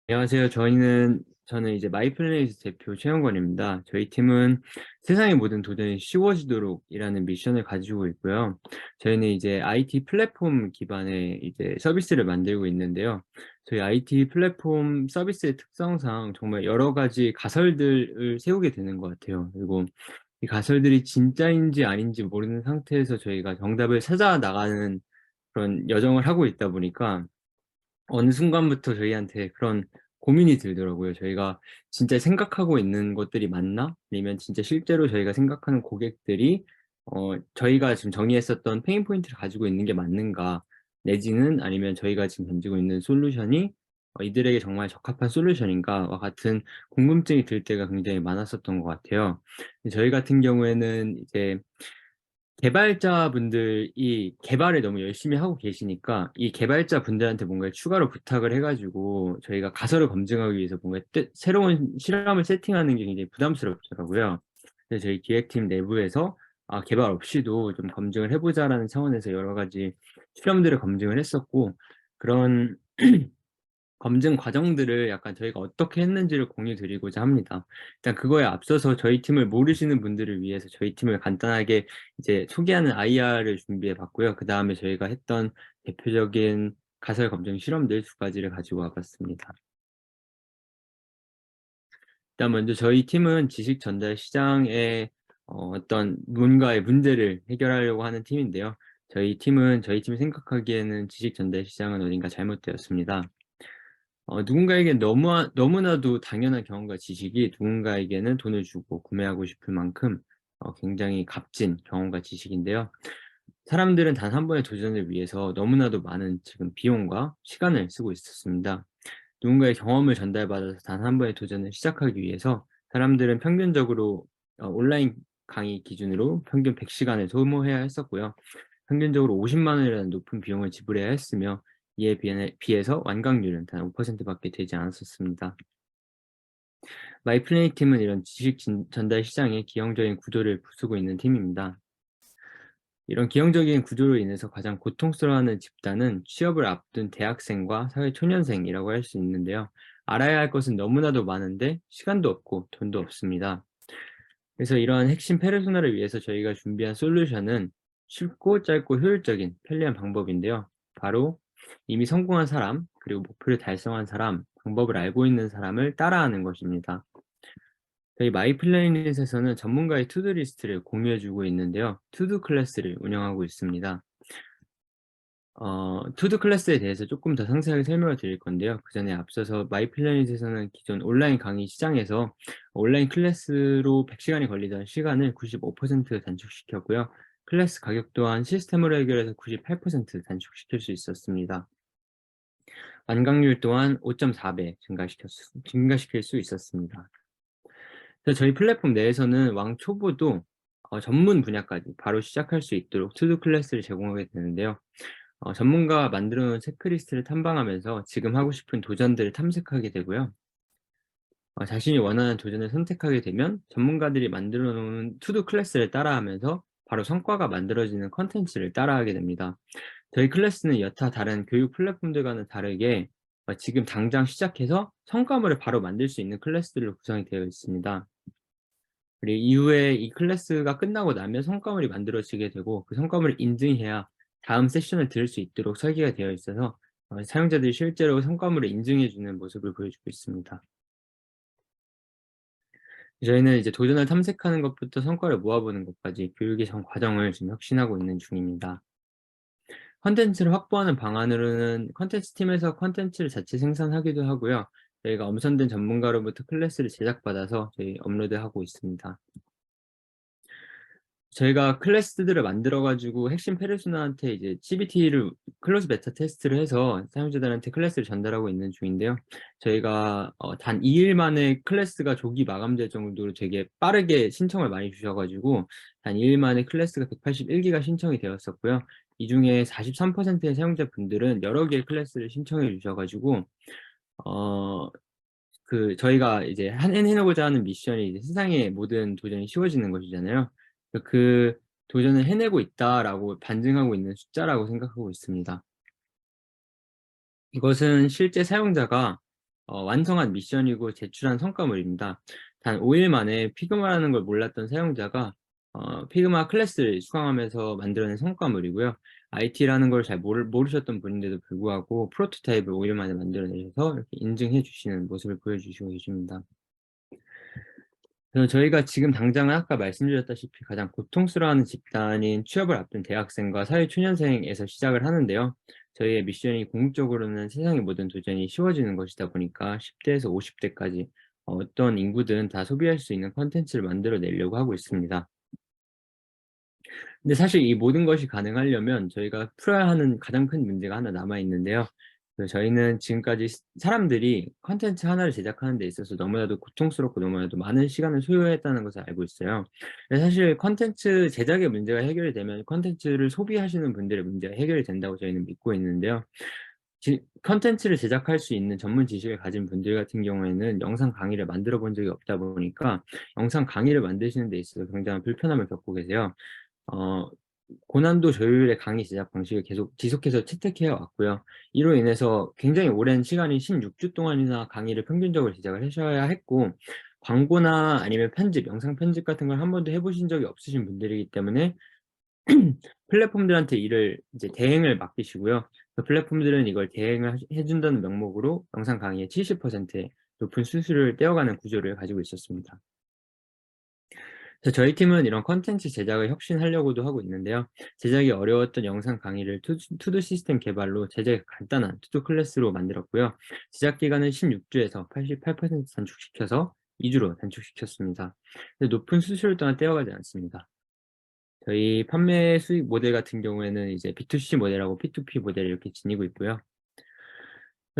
안녕하세요. 저는 이제 마이플레이스 대표 최영권입니다. 저희 팀은 세상의 모든 도전이 쉬워지도록이라는 미션을 가지고 있고요. 저희는 이제 IT 플랫폼 기반의 이제 서비스를 만들고 있는데요. 저희 IT 플랫폼 서비스의 특성상 정말 여러 가지 가설들을 세우게 되는 것 같아요. 그리고 이 가설들이 진짜인지 아닌지 모르는 상태에서 저희가 정답을 찾아 나가는 그런 여정을 하고 있다 보니까 어느 순간부터 저희한테 그런 고민이 들더라고요. 저희가 진짜 생각하고 있는 것들이 맞나? 아니면 진짜 실제로 저희가 생각하는 고객들이 저희가 지금 정의했었던 페인 포인트를 가지고 있는 게 맞는가? 내지는 아니면 저희가 지금 던지고 있는 솔루션이 이들에게 정말 적합한 솔루션인가와 같은 궁금증이 들 때가 굉장히 많았었던 것 같아요. 저희 같은 경우에는 이제 개발자분들이 개발을 너무 열심히 하고 계시니까 이 개발자분들한테 뭔가를 추가로 부탁을 해 가지고 저희가 가설을 검증하기 위해서 뭔가 새로운 실험을 세팅하는 게 굉장히 부담스럽더라고요. 그래서 저희 기획팀 내부에서 개발 없이도 좀 검증을 해 보자.'라는 차원에서 여러 가지 실험들을 검증을 했었고, 그런 검증 과정들을 약간 저희가 어떻게 했는지를 공유 드리고자 합니다. 일단 그거에 앞서서 저희 팀을 모르시는 분들을 위해서 저희 팀을 간단하게 이제 소개하는 IR을 준비해 봤고요. 그다음에 저희가 했던 대표적인 가설 검증 실험들 두 가지를 가지고 와 봤습니다. 일단 먼저 저희 팀은 지식 전달 시장에 어떤 뭔가의 문제를 해결하려고 하는 팀인데요. 저희 팀이 생각하기에는 지식 전달 시장은 어딘가 잘못되었습니다. 누군가에겐 너무나도 당연한 경험과 지식이 누군가에게는 돈을 주고 구매하고 싶을 만큼 굉장히 값진 경험과 지식인데요. 사람들은 단 한 번의 도전을 위해서 너무나도 많은 지금 비용과 시간을 쓰고 있었습니다. 누군가의 경험을 전달받아서 단 한 번의 도전을 시작하기 위해서 사람들은 평균적으로 온라인 강의 기준으로 평균 100 시간을 소모해야 했었고요. 평균적으로 50만 원이라는 높은 비용을 지불해야 했으며, 이에 비해서 완강률은 단 5% 밖에 되지 않았었습니다. 마이플레이 팀은 이런 지식 전달 시장의 기형적인 구조를 부수고 있는 팀입니다. 이런 기형적인 구조로 인해서 가장 고통스러워하는 집단은 취업을 앞둔 대학생과 사회초년생이라고 할 수 있는데요. 알아야 할 것은 너무나도 많은데 시간도 없고 돈도 없습니다. 그래서 이러한 핵심 페르소나를 위해서 저희가 준비한 솔루션은 쉽고 짧고 효율적인 편리한 방법인데요. 바로 이미 성공한 사람, 그리고 목표를 달성한 사람, 방법을 알고 있는 사람을 따라하는 것입니다. 저희 마이플래닛에서는 전문가의 투두 리스트를 공유해 주고 있는데요. 투두 클래스를 운영하고 있습니다. 투두 클래스에 대해서 조금 더 상세하게 설명을 드릴 건데요. 그전에 앞서서 마이플래닛에서는 기존 온라인 강의 시장에서 온라인 클래스로 100 시간이 걸리던 시간을 95% 단축시켰고요. 클래스 가격 또한 시스템으로 해결해서 98% 단축시킬 수 있었습니다. 완강률 또한 5.4배 증가시킬 수 있었습니다. 그래서 저희 플랫폼 내에서는 왕초보도 전문 분야까지 바로 시작할 수 있도록 투두 클래스를 제공하게 되는데요. 전문가가 만들어 놓은 체크리스트를 탐방하면서 지금 하고 싶은 도전들을 탐색하게 되고요. 자신이 원하는 도전을 선택하게 되면 전문가들이 만들어 놓은 투두 클래스를 따라하면서 바로 성과가 만들어지는 콘텐츠를 따라하게 됩니다. 저희 클래스는 여타 다른 교육 플랫폼들과는 다르게 지금 당장 시작해서 성과물을 바로 만들 수 있는 클래스들로 구성이 되어 있습니다. 그리고 이후에 이 클래스가 끝나고 나면 성과물이 만들어지게 되고, 그 성과물을 인증해야 다음 세션을 들을 수 있도록 설계가 되어 있어서 사용자들이 실제로 성과물을 인증해 주는 모습을 보여주고 있습니다. 저희는 이제 도전을 탐색하는 것부터 성과를 모아보는 것까지 교육의 전 과정을 지금 혁신하고 있는 중입니다. 콘텐츠를 확보하는 방안으로는 콘텐츠 팀에서 콘텐츠를 자체 생산하기도 하고요. 저희가 엄선된 전문가로부터 클래스를 제작받아서 저희 업로드하고 있습니다. 저희가 클래스들을 만들어 가지고 핵심 페르소나한테 이제 CBT를 클로즈 베타 테스트를 해서 사용자들한테 클래스를 전달하고 있는 중인데요. 저희가 단 2일 만에 클래스가 조기 마감될 정도로 되게 빠르게 신청을 많이 주셔 가지고 단 2일 만에 클래스가 181 기가 신청이 되었었고요. 이 중에 43%의 사용자분들은 여러 개의 클래스를 신청해 주셔 가지고 어 저희가 이제 해내고자 하는 미션이 이제 세상의 모든 도전이 쉬워지는 것이잖아요. 그 '도전을 해내고 있다.'라고 반증하고 있는 숫자라고 생각하고 있습니다. 이것은 실제 사용자가 완성한 미션이고 제출한 성과물입니다. 단 5일 만에 피그마라는 걸 몰랐던 사용자가 피그마 클래스를 수강하면서 만들어낸 성과물이고요. IT라는 걸 잘 모르셨던 분인데도 불구하고 프로토타입을 5일 만에 만들어내셔서 이렇게 인증해 주시는 모습을 보여주시고 계십니다. 그래서 저희가 지금 당장은 아까 말씀드렸다시피 가장 고통스러워하는 집단인 취업을 앞둔 대학생과 사회초년생에서 시작을 하는데요. 저희의 미션이 궁극적으로는 세상의 모든 도전이 쉬워지는 것이다 보니까 10대에서 50대까지 어떤 인구든 다 소비할 수 있는 콘텐츠를 만들어 내려고 하고 있습니다. 근데 사실 이 모든 것이 가능하려면 저희가 풀어야 하는 가장 큰 문제가 하나 남아 있는데요. 저희는 지금까지 사람들이 콘텐츠 하나를 제작하는 데 있어서 너무나도 고통스럽고 너무나도 많은 시간을 소요했다는 것을 알고 있어요. 근데 사실 콘텐츠 제작의 문제가 해결이 되면 콘텐츠를 소비하시는 분들의 문제가 해결이 된다고 저희는 믿고 있는데요. 콘텐츠를 제작할 수 있는 전문 지식을 가진 분들 같은 경우에는 영상 강의를 만들어 본 적이 없다 보니까 영상 강의를 만드시는 데 있어서 굉장한 불편함을 겪고 계세요. 어 고난도 조율의 강의 제작 방식을 계속 지속해서 채택해 왔고요. 이로 인해서 굉장히 오랜 시간인 16주 동안이나 강의를 평균적으로 제작을 하셔야 했고, 광고나 아니면 편집, 영상 편집 같은 걸 한 번도 해 보신 적이 없으신 분들이기 때문에 플랫폼들한테 이를 이제 대행을 맡기시고요. 그 플랫폼들은 이걸 대행을 해 준다는 명목으로 영상 강의의 70%의 높은 수수료를 떼어가는 구조를 가지고 있었습니다. 그래서 저희 팀은 이런 콘텐츠 제작을 혁신하려고도 하고 있는데요. 제작이 어려웠던 영상 강의를 투두 시스템 개발로 제작이 간단한 투두 클래스로 만들었고요. 제작 기간은 16주에서 88% 단축시켜서 2주로 단축시켰습니다. 높은 수수료 또한 떼어가지 않습니다. 저희 판매 수익 모델 같은 경우에는 이제 B2C 모델하고 P2P 모델을 이렇게 지니고 있고요.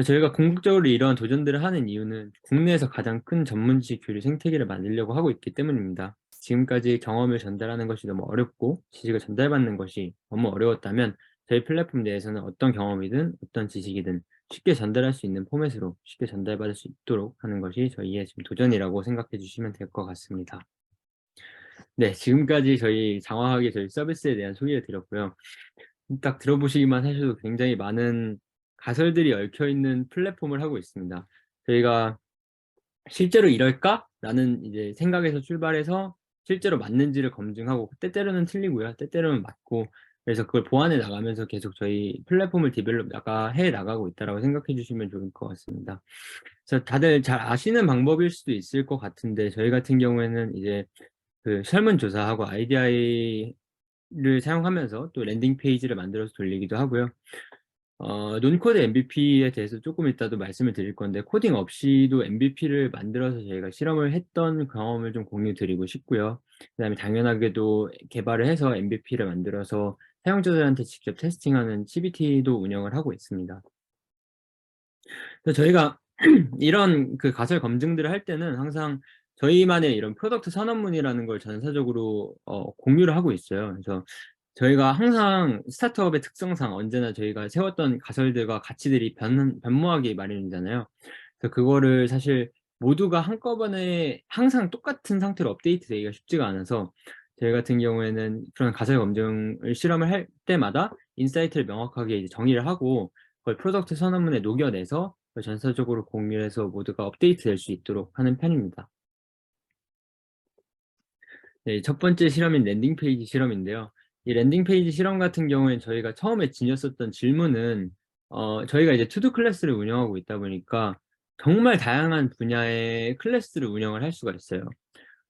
저희가 궁극적으로 이러한 도전들을 하는 이유는 국내에서 가장 큰 전문직 교류 생태계를 만들려고 하고 있기 때문입니다. 지금까지 경험을 전달하는 것이 너무 어렵고 지식을 전달받는 것이 너무 어려웠다면 저희 플랫폼 내에서는 어떤 경험이든 어떤 지식이든 쉽게 전달할 수 있는 포맷으로 쉽게 전달받을 수 있도록 하는 것이 저희의 지금 도전이라고 생각해 주시면 될 것 같습니다. 네, 지금까지 장황하게 저희 서비스에 대한 소개를 드렸고요. 딱 들어보시기만 하셔도 굉장히 많은 가설들이 얽혀 있는 플랫폼을 하고 있습니다. 저희가 '실제로 이럴까?'라는 이제 생각에서 출발해서 실제로 맞는지를 검증하고 때때로는 틀리고요. 때때로는 맞고, 그래서 그걸 보완해 나가면서 계속 저희 플랫폼을 해 나가고 있다라고 생각해 주시면 좋을 것 같습니다. 그래서 다들 잘 아시는 방법일 수도 있을 것 같은데, 저희 같은 경우에는 이제 그 설문조사하고 아이디어를 사용하면서 또 랜딩 페이지를 만들어서 돌리기도 하고요. 논코드 MVP에 대해서 조금 이따도 말씀을 드릴 건데, 코딩 없이도 MVP를 만들어서 저희가 실험을 했던 경험을 좀 공유 드리고 싶고요. 그다음에 당연하게도 개발을 해서 MVP를 만들어서 사용자들한테 직접 테스팅하는 CBT도 운영을 하고 있습니다. 그래서 저희가 이런 그 가설 검증들을 할 때는 항상 저희만의 이런 프로덕트 선언문이라는 걸 전사적으로 공유를 하고 있어요. 그래서 저희가 항상 스타트업의 특성상 언제나 저희가 세웠던 가설들과 가치들이 변모하기 마련이잖아요. 그래서 그거를 사실 모두가 한꺼번에 항상 똑같은 상태로 업데이트되기가 쉽지가 않아서, 저희 같은 경우에는 그런 가설 검증을 실험을 할 때마다 인사이트를 명확하게 이제 정의를 하고 그걸 프로덕트 선언문에 녹여내서 그걸 전사적으로 공유해서 모두가 업데이트될 수 있도록 하는 편입니다. 네, 첫 번째 실험인 랜딩 페이지 실험인데요. 이 랜딩 페이지 실험 같은 경우엔 저희가 처음에 지녔었던 질문은, 저희가 이제 투두 클래스를 운영하고 있다 보니까 정말 다양한 분야의 클래스를 운영을 할 수가 있어요.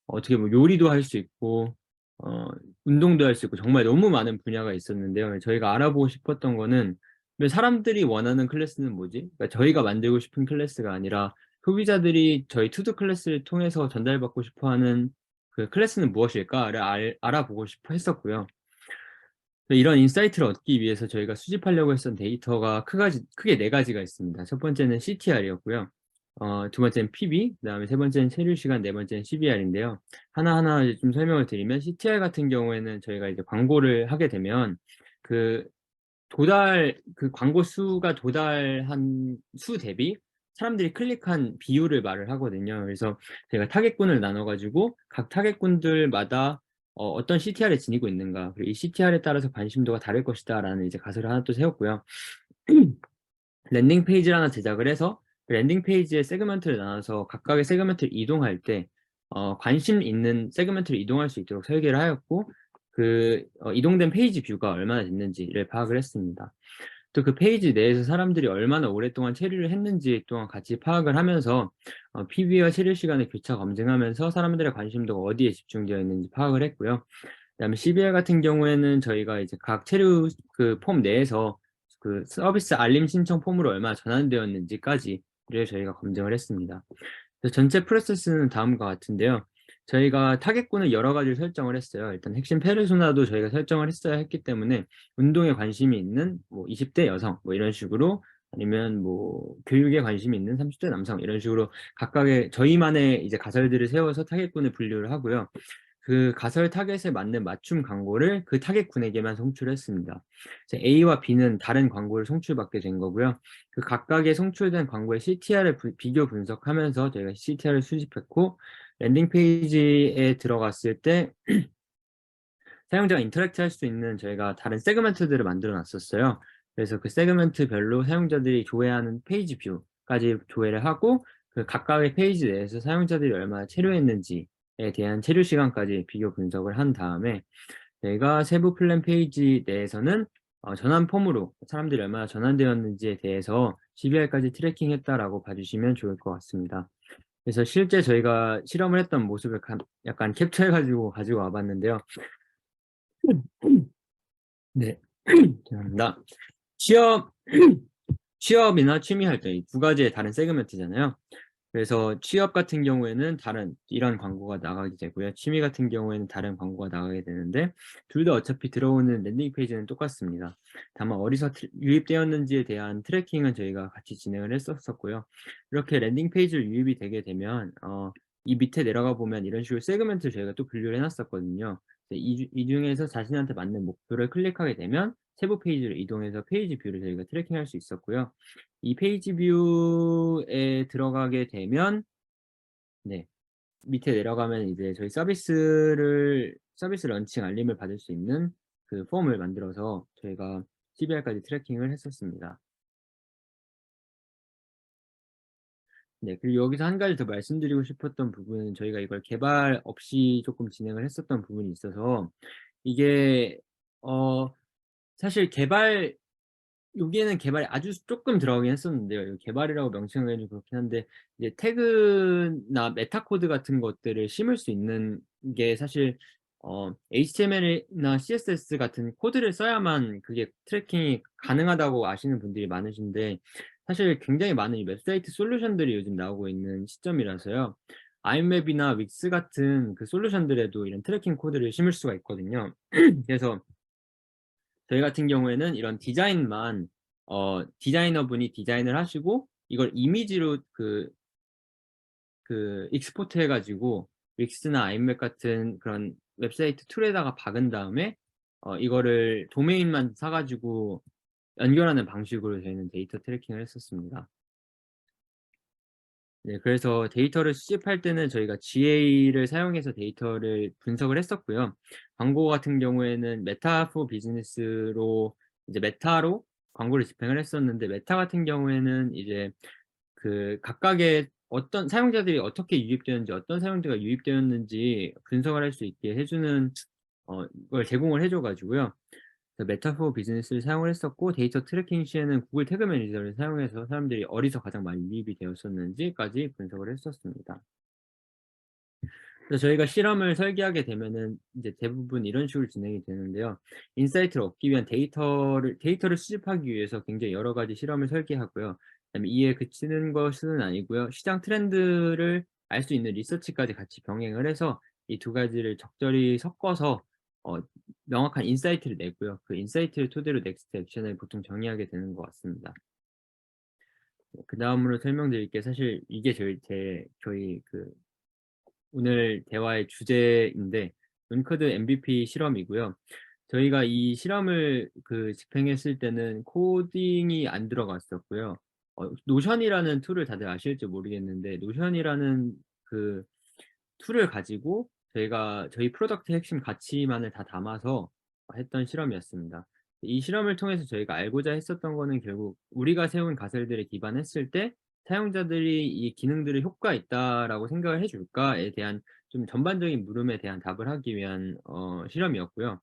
어떻게 뭐 요리도 할 수 있고 어 운동도 할 수 있고 정말 너무 많은 분야가 있었는데요. 저희가 알아보고 싶었던 거는, 왜 사람들이 원하는 클래스는 뭐지? 그러니까 저희가 만들고 싶은 클래스가 아니라 소비자들이 저희 투두 클래스를 통해서 전달받고 싶어 하는 그 클래스는 무엇일까를 알아보고 싶어 했었고요. 이런 인사이트를 얻기 위해서 저희가 수집하려고 했던 데이터가 크게 네 가지가 있습니다. 첫 번째는 CTR이었고요. 두 번째는 PB, 그다음에 세 번째는 체류 시간, 네 번째는 CBR인데요. 하나하나 이제 좀 설명을 드리면, CTR 같은 경우에는 저희가 이제 광고를 하게 되면 그 그 광고 수가 도달한 수 대비 사람들이 클릭한 비율을 말을 하거든요. 그래서 저희가 타겟군을 나눠 가지고 각 타겟군들마다 어떤 CTR에 지니고 있는가, 그리고 이 CTR에 따라서 관심도가 다를 것이다라는 이제 가설을 하나 또 세웠고요. 랜딩 페이지를 하나 제작을 해서 그 랜딩 페이지의 세그먼트를 나눠서 각각의 세그먼트를 이동할 때 관심 있는 세그먼트를 이동할 수 있도록 설계를 하였고, 이동된 페이지 뷰가 얼마나 됐는지를 파악을 했습니다. 또 그 페이지 내에서 사람들이 얼마나 오랫동안 체류를 했는지 또한 같이 파악을 하면서 PB와 체류 시간을 교차 검증하면서 사람들의 관심도가 어디에 집중되어 있는지 파악을 했고요. 그다음에 CBR 같은 경우에는 저희가 이제 각 체류 그 폼 내에서 그 서비스 알림 신청 폼으로 얼마나 전환되었는지까지를 저희가 검증을 했습니다. 그래서 전체 프로세스는 다음과 같은데요. 저희가 타겟군을 여러 가지를 설정을 했어요. 일단 핵심 페르소나도 저희가 설정을 했어야 했기 때문에 운동에 관심이 있는 뭐 20대 여성 뭐 이런 식으로, 아니면 뭐 교육에 관심이 있는 30대 남성 이런 식으로 각각의 저희만의 이제 가설들을 세워서 타겟군을 분류를 하고요. 그 가설 타겟에 맞는 맞춤 광고를 그 타겟군에게만 송출했습니다. 이제 A와 B는 다른 광고를 송출받게 된 거고요. 그 각각의 송출된 광고의 CTR을 비교 분석하면서 저희가 CTR을 수집했고, 랜딩 페이지에 들어갔을 때 사용자가 인터랙트 할 수 있는 저희가 다른 세그먼트들을 만들어 놨었어요. 그래서 그 세그먼트별로 사용자들이 조회하는 페이지 뷰까지 조회를 하고, 그 각각의 페이지 내에서 사용자들이 얼마나 체류했는지에 대한 체류 시간까지 비교 분석을 한 다음에, 저희가 세부 플랜 페이지 내에서는 전환 폼으로 사람들이 얼마나 전환되었는지에 대해서 CBR까지 트래킹했다라고 봐주시면 좋을 것 같습니다. 그래서 실제 저희가 실험을 했던 모습을 약간 캡처해 가지고 와 봤는데요. 네. 죄송합니다. 취업 취업이나 취미 활동 이 두 가지의 다른 세그먼트잖아요. 그래서 취업 같은 경우에는 다른 이런 광고가 나가게 되고요. 취미 같은 경우에는 다른 광고가 나가게 되는데, 둘 다 어차피 들어오는 랜딩 페이지는 똑같습니다. 다만 어디서 유입되었는지에 대한 트래킹은 저희가 같이 진행을 했었고요. 이렇게 랜딩 페이지를 유입이 되게 되면 이 밑에 내려가 보면 이런 식으로 세그먼트를 저희가 또 분류를 해 놨었거든요. 이 중에서 자신한테 맞는 목표를 클릭하게 되면 세부 페이지로 이동해서 페이지 뷰를 저희가 트래킹할 수 있었고요. 이 페이지 뷰에 들어가게 되면, 네, 밑에 내려가면 이제 저희 서비스 런칭 알림을 받을 수 있는 그 폼을 만들어서 저희가 CBR까지 트래킹을 했었습니다. 네, 그리고 여기서 한 가지 더 말씀드리고 싶었던 부분은, 저희가 이걸 개발 없이 조금 진행을 했었던 부분이 있어서, 이게 사실 여기에는 개발이 아주 조금 들어가긴 했었는데요. 이거 개발이라고 명칭하기는 그렇긴 한데, 이제 태그나 메타 코드 같은 것들을 심을 수 있는 게 사실 HTML이나 CSS 같은 코드를 써야만 그게 트래킹이 가능하다고 아시는 분들이 많으신데, 사실 굉장히 많은 이 웹사이트 솔루션들이 요즘 나오고 있는 시점이라서요. 아임맵이나 윅스 같은 그 솔루션들에도 이런 트래킹 코드를 심을 수가 있거든요. 그래서 저희 같은 경우에는 이런 디자인만 디자이너분이 디자인을 하시고, 이걸 이미지로 익스포트 해 가지고 윅스나 아임맵 같은 그런 웹사이트 툴에다가 박은 다음에 이거를 도메인만 사 가지고 연결하는 방식으로 저희는 데이터 트래킹을 했었습니다. 네, 그래서 데이터를 수집할 때는 저희가 GA를 사용해서 데이터를 분석을 했었고요. 광고 같은 경우에는 메타 포 비즈니스로 이제 메타로 광고를 집행을 했었는데, 메타 같은 경우에는 이제 그 각각의 어떤 사용자들이 어떻게 유입되었는지, 어떤 사용자가 유입되었는지 분석을 할 수 있게 해 주는 걸 제공을 해줘 가지고요. 그래서 메타포 비즈니스를 사용을 했었고, 데이터 트래킹 시에는 구글 태그 매니저를 사용해서 사람들이 어디서 가장 많이 유입이 되었었는지까지 분석을 했었습니다. 그래서 저희가 실험을 설계하게 되면은 이제 대부분 이런 식으로 진행이 되는데요. 인사이트를 얻기 위한 데이터를 수집하기 위해서 굉장히 여러 가지 실험을 설계하고요. 그다음에 이에 그치는 것은 아니고요. 시장 트렌드를 알 수 있는 리서치까지 같이 병행을 해서 이 두 가지를 적절히 섞어서 어 명확한 인사이트를 내고요. 그 인사이트를 토대로 넥스트 액션을 보통 정의하게 되는 것 같습니다. 네, 그다음으로 설명드릴 게, 사실 이게 저희 오늘 대화의 주제인데, 논코드 MVP 실험이고요. 저희가 이 실험을 집행했을 때는 코딩이 안 들어갔었고요. 노션이라는 툴을 다들 아실지 모르겠는데, 노션이라는 그 툴을 가지고 저희가 저희 프로덕트의 핵심 가치만을 다 담아서 했던 실험이었습니다. 이 실험을 통해서 저희가 알고자 했었던 거는, 결국 우리가 세운 가설들에 기반했을 때 사용자들이 이 기능들을 효과 있다라고 생각을 해 줄까에 대한 좀 전반적인 물음에 대한 답을 하기 위한 실험이었고요.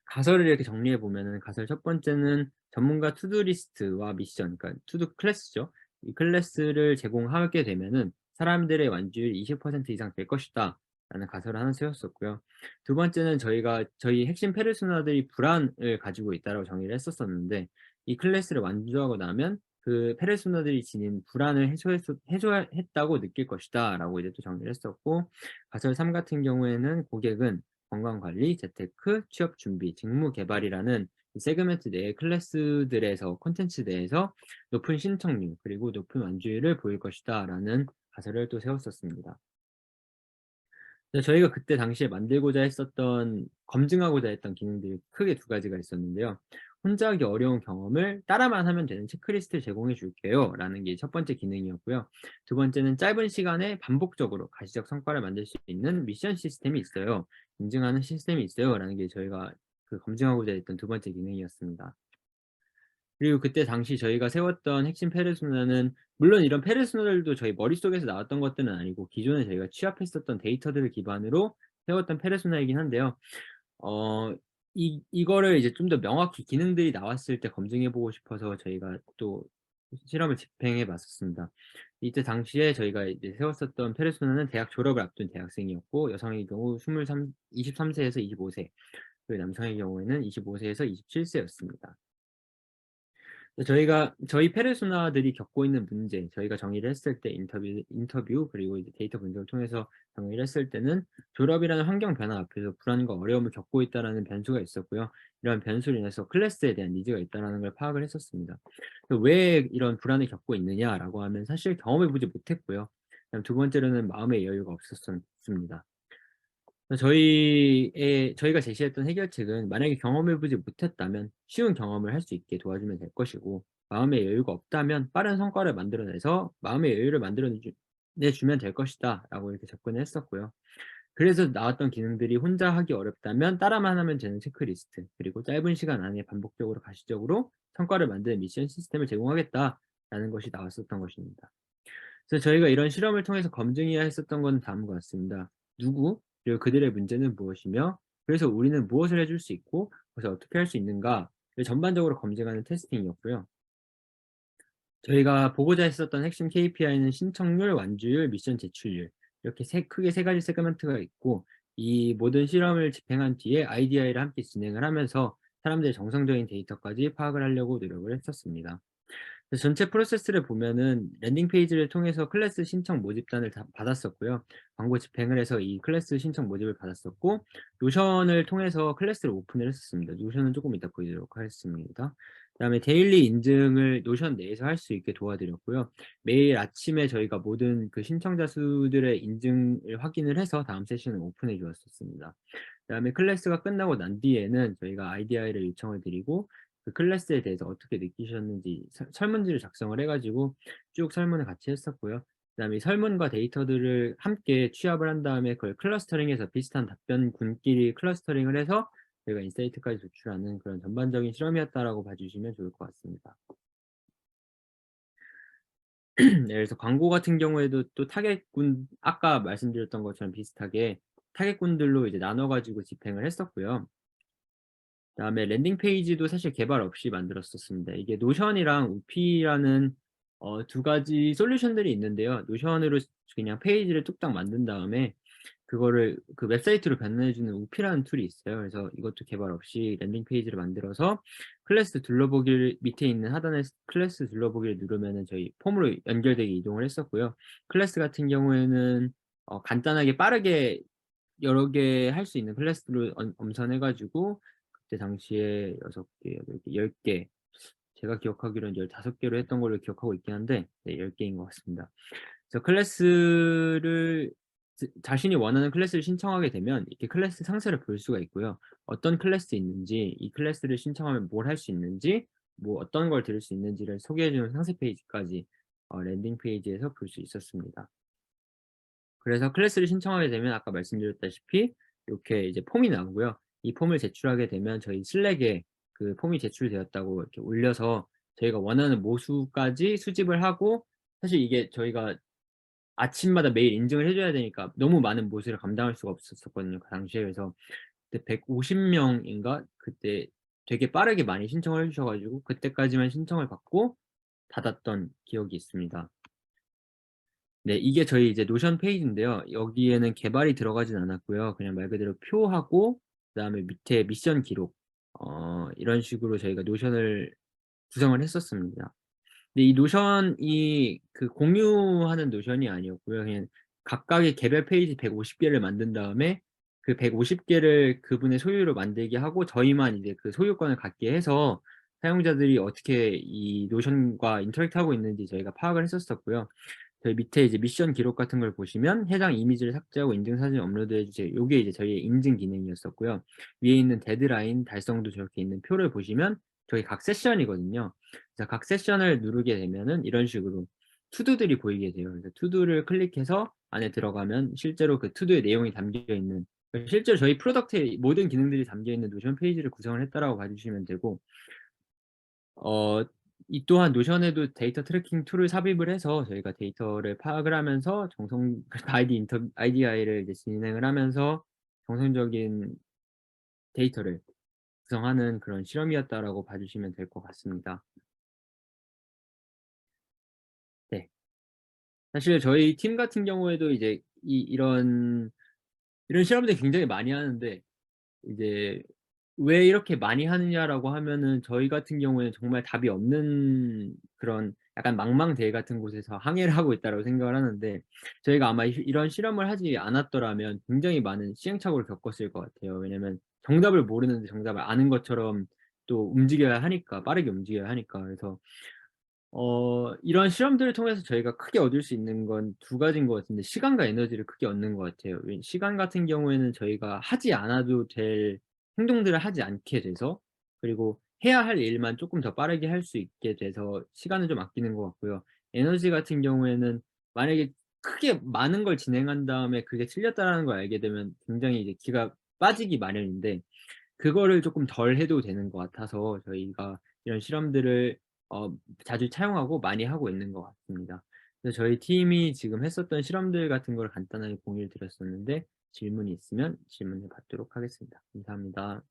가설을 이렇게 정리해 보면은 가설 첫 번째는 전문가 투두 리스트와 미션, 그러니까 투두 클래스죠. 이 클래스를 제공하게 되면은 사람들의 완주율이 20% 이상 될 것이다라는 가설을 하나 세웠었고요. 두 번째는 저희 핵심 페르소나들이 불안을 가지고 있다라고 정의를 했었었는데, 이 클래스를 완주하고 나면 그 페르소나들이 지닌 불안을 해소했다고 느낄 것이다라고 이제 또 정리를 했었고, 가설 3 같은 경우에는 고객은 건강관리, 재테크, 취업 준비, 직무 개발이라는 이 세그멘트 내의 클래스들에서 콘텐츠 내에서 높은 신청률 그리고 높은 완주율을 보일 것이다라는 가설을 또 세웠었습니다. 네, 저희가 그때 당시에 만들고자 했었던 검증하고자 했던 기능들이 크게 두 가지가 있었는데요. "혼자 하기 어려운 경험을 따라만 하면 되는 체크리스트를 제공해 줄게요."라는 게 첫 번째 기능이었고요. 두 번째는 "짧은 시간에 반복적으로 가시적 성과를 만들 수 있는 미션 시스템이 있어요. 인증하는 시스템이 있어요."라는 게 저희가 그 검증하고자 했던 두 번째 기능이었습니다. 그리고 그때 당시 저희가 세웠던 핵심 페르소나는, 물론 이런 페르소나들도 저희 머릿속에서 나왔던 것들은 아니고 기존에 저희가 취합했었던 데이터들을 기반으로 세웠던 페르소나이긴 한데요. 어 이거를 이제 좀 더 명확히 기능들이 나왔을 때 검증해 보고 싶어서 저희가 또 실험을 집행해 봤었습니다. 이때 당시에 저희가 이제 세웠었던 페르소나는 대학 졸업을 앞둔 대학생이었고, 여성의 경우 23 세에서 25 세, 그리고 남성의 경우에는 25 세에서 27 세였습니다. 저희 페르소나들이 겪고 있는 문제, 저희가 정의를 했을 때 인터뷰 그리고 이제 데이터 분석을 통해서 정의를 했을 때는 졸업이라는 환경 변화 앞에서 불안과 어려움을 겪고 있다라는 변수가 있었고요. 이런 변수로 인해서 클래스에 대한 니즈가 있다라는 걸 파악을 했었습니다. 왜 이런 불안을 겪고 있느냐라고 하면 사실 경험해 보지 못했고요. 그다음 두 번째로는 마음의 여유가 없었습니다. 저희가 제시했던 해결책은 만약에 경험해 보지 못했다면 쉬운 경험을 할 수 있게 도와주면 될 것이고, 마음의 여유가 없다면 빠른 성과를 만들어내서 마음의 여유를 내주면 될 것이다라고 이렇게 접근을 했었고요. 그래서 나왔던 기능들이 혼자 하기 어렵다면 따라만 하면 되는 체크리스트, 그리고 짧은 시간 안에 반복적으로 가시적으로 성과를 만드는 미션 시스템을 제공하겠다라는 것이 나왔었던 것입니다. 그래서 저희가 이런 실험을 통해서 검증해야 했었던 건 다음과 같습니다. 누구, 그리고 그들의 문제는 무엇이며, 그래서 우리는 무엇을 해줄 수 있고 그래서 어떻게 할 수 있는가를 전반적으로 검증하는 테스팅이었고요. 저희가 보고자 했었던 핵심 KPI는 신청률, 완주율, 미션 제출률, 이렇게 크게 세 가지 세그먼트가 있고, 이 모든 실험을 집행한 뒤에 IDI를 함께 진행을 하면서 사람들의 정성적인 데이터까지 파악을 하려고 노력을 했었습니다. 그래서 전체 프로세스를 보면은 랜딩 페이지를 통해서 클래스 신청 모집단을 다 받았었고요. 광고 집행을 해서 이 클래스 신청 모집을 받았었고, 노션을 통해서 클래스를 오픈을 했었습니다. 노션은 조금 이따 보여드리도록 하겠습니다. 그다음에 데일리 인증을 노션 내에서 할 수 있게 도와드렸고요. 매일 아침에 저희가 모든 그 신청자 수들의 인증을 확인을 해서 다음 세션을 오픈해 주었었습니다. 그다음에 클래스가 끝나고 난 뒤에는 저희가 IDI를 요청을 드리고, 그 클래스에 대해서 어떻게 느끼셨는지 설문지를 작성을 해 가지고 쭉 설문을 같이 했었고요. 그다음에 이 설문과 데이터들을 함께 취합을 한 다음에 그걸 클러스터링해서 비슷한 답변군끼리 클러스터링을 해서 저희가 인사이트까지 도출하는 그런 전반적인 실험이었다라고 봐 주시면 좋을 것 같습니다. 네, 그래서 광고 같은 경우에도 또 타겟군, 아까 말씀드렸던 것처럼 비슷하게 타겟군들로 이제 나눠 가지고 집행을 했었고요. 그다음에 랜딩 페이지도 사실 개발 없이 만들었었습니다. 이게 노션이랑 우피라는 두 가지 솔루션들이 있는데요. 노션으로 그냥 페이지를 뚝딱 만든 다음에 그거를 그 웹사이트로 변환해 주는 우피라는 툴이 있어요. 그래서 이것도 개발 없이 랜딩 페이지를 만들어서 클래스 둘러보기를, 밑에 있는 하단에 클래스 둘러보기를 누르면은 저희 폼으로 연결되게 이동을 했었고요. 클래스 같은 경우에는 간단하게 빠르게 여러 개 할 수 있는 클래스로 엄선해 가지고 그때 당시에 6 개, 8 개, 10 개, 제가 기억하기로는 15 개로 했던 걸로 기억하고 있긴 한데, 네, 10 개인 것 같습니다. 그래서 클래스를 자신이 원하는 클래스를 신청하게 되면 이렇게 클래스 상세를 볼 수가 있고요. 어떤 클래스 있는지, 이 클래스를 신청하면 뭘 할 수 있는지, 뭐 어떤 걸 들을 수 있는지를 소개해 주는 상세 페이지까지 랜딩 페이지에서 볼 수 있었습니다. 그래서 클래스를 신청하게 되면 아까 말씀드렸다시피 이렇게 이제 폼이 나오고요. 이 폼을 제출하게 되면 저희 슬랙에 그 폼이 제출되었다고 이렇게 올려서 저희가 원하는 모수까지 수집을 하고, 사실 이게 저희가 아침마다 매일 인증을 해 줘야 되니까 너무 많은 모수를 감당할 수가 없었었거든요, 그 당시에. 그래서 그때 150 명인가 그때 되게 빠르게 많이 신청을 해 주셔 가지고 그때까지만 신청을 받고 받았던 기억이 있습니다. 네. 이게 저희 이제 노션 페이지인데요. 여기에는 개발이 들어가진 않았고요. 그냥 말 그대로 표하고 그다음에 밑에 미션 기록, 이런 식으로 저희가 노션을 구성을 했었습니다. 근데 이 노션이 그 공유하는 노션이 아니었고요. 그냥 각각의 개별 페이지 150 개를 만든 다음에 그 150 개를 그분의 소유로 만들게 하고 저희만 이제 그 소유권을 갖게 해서 사용자들이 어떻게 이 노션과 인터랙트하고 있는지 저희가 파악을 했었었고요. 저희 밑에 이제 미션 기록 같은 걸 보시면 해당 이미지를 삭제하고 인증 사진을 업로드해 주세요. 요게 이제 저희의 인증 기능이었었고요. 위에 있는 데드라인 달성도 저렇게 있는 표를 보시면 저희 각 세션이거든요. 그래서 각 세션을 누르게 되면은 이런 식으로 투두들이 보이게 돼요. 그래서 투두를 클릭해서 안에 들어가면 실제로 그 투두의 내용이 담겨 있는, 실제로 저희 프로덕트의 모든 기능들이 담겨 있는 노션 페이지를 구성을 했다라고 봐 주시면 되고, 어 이 또한 노션에도 데이터 트래킹 툴을 삽입을 해서 저희가 데이터를 파악을 하면서 정성 IDI를 이제 진행을 하면서 정성적인 데이터를 구성하는 그런 실험이었다라고 봐 주시면 될 것 같습니다. 네. 사실 저희 팀 같은 경우에도 이제 이런 실험들 굉장히 많이 하는데, 이제 "왜 이렇게 많이 하느냐?"라고 하면은 저희 같은 경우에는 정말 답이 없는 그런 약간 망망대해 같은 곳에서 항해를 하고 있다라고 생각을 하는데, 저희가 아마 이런 실험을 하지 않았더라면 굉장히 많은 시행착오를 겪었을 것 같아요. 왜냐면 정답을 모르는데 정답을 아는 것처럼 또 움직여야 하니까, 빠르게 움직여야 하니까. 그래서 이런 실험들을 통해서 저희가 크게 얻을 수 있는 건 두 가지인 것 같은데, 시간과 에너지를 크게 얻는 것 같아요. 시간 같은 경우에는 저희가 하지 않아도 될 행동들을 하지 않게 돼서, 그리고 해야 할 일만 쪼끔 더 빠르게 할 수 있게 돼서 시간을 좀 아끼는 것 같고요. 에너지 같은 경우에는 만약에 크게 많은 걸 진행한 다음에 그게 틀렸다라는 걸 알게 되면 굉장히 이제 기가 빠지기 마련인데, 그거를 쪼끔 덜 해도 되는 것 같아서 저희가 이런 실험들을 어 자주 차용하고 많이 하고 있는 것 같습니다. 그래서 저희 팀이 지금 했었던 실험들 같은 걸 간단하게 공유를 드렸었는데, 질문이 있으면 질문을 받도록 하겠습니다. 감사합니다.